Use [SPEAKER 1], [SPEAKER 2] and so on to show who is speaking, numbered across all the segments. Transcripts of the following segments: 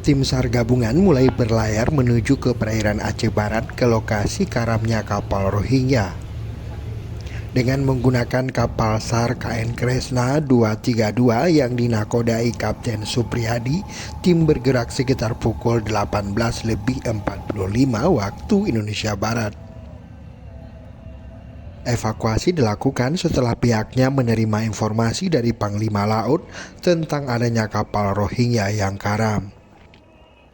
[SPEAKER 1] Tim SAR gabungan mulai berlayar menuju ke perairan Aceh Barat ke lokasi karamnya kapal Rohingya. Dengan menggunakan kapal SAR KN Kresna 232 yang dinakodai Kapten Supriyadi, tim bergerak sekitar pukul 18.45 waktu Indonesia Barat. Evakuasi dilakukan setelah pihaknya menerima informasi dari Panglima Laut tentang adanya kapal Rohingya yang karam.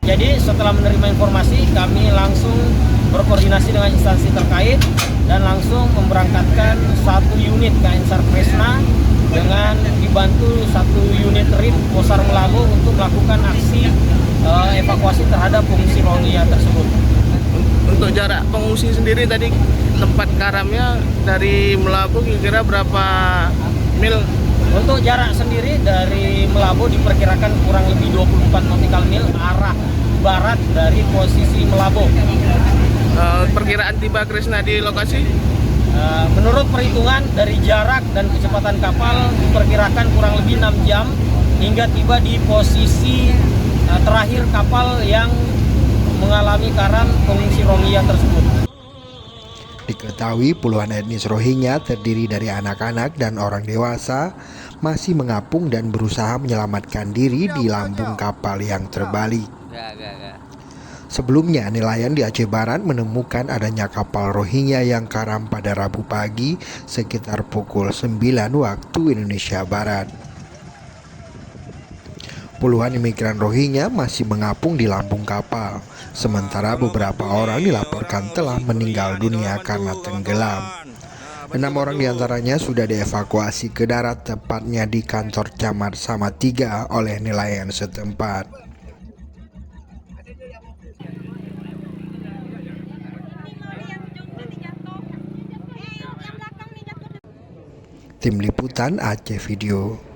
[SPEAKER 2] Jadi setelah menerima informasi, kami langsung berkoordinasi dengan instansi terkait dan langsung memberangkatkan satu unit KN SAR Kresna dengan dibantu satu unit RIP Posar Melabo untuk melakukan aksi evakuasi terhadap pengungsi Rohingya tersebut.
[SPEAKER 3] Untuk jarak pengungsi sendiri tadi tempat karamnya dari Melabo kira-kira berapa mil?
[SPEAKER 2] Untuk jarak sendiri dari Melabo diperkirakan kurang lebih 24 nautical mil arah barat dari posisi Melabo.
[SPEAKER 3] Perkiraan tiba Kresna di lokasi?
[SPEAKER 2] Menurut perhitungan dari jarak dan kecepatan kapal diperkirakan kurang lebih 6 jam hingga tiba di posisi terakhir kapal yang mengalami karam pengungsi Rohingya tersebut.
[SPEAKER 1] Diketahui puluhan etnis Rohingya terdiri dari anak-anak dan orang dewasa masih mengapung dan berusaha menyelamatkan diri di lambung kapal yang terbalik. Sebelumnya, nelayan di Aceh Barat menemukan adanya kapal Rohingya yang karam pada Rabu pagi sekitar pukul 9 waktu Indonesia Barat. Puluhan imigran Rohingya masih mengapung di lambung kapal, sementara beberapa orang dilaporkan telah meninggal dunia karena tenggelam. 6 orang diantaranya sudah dievakuasi ke darat, tepatnya di kantor Camat Samatiga oleh nelayan setempat. Tim Liputan Aceh Video.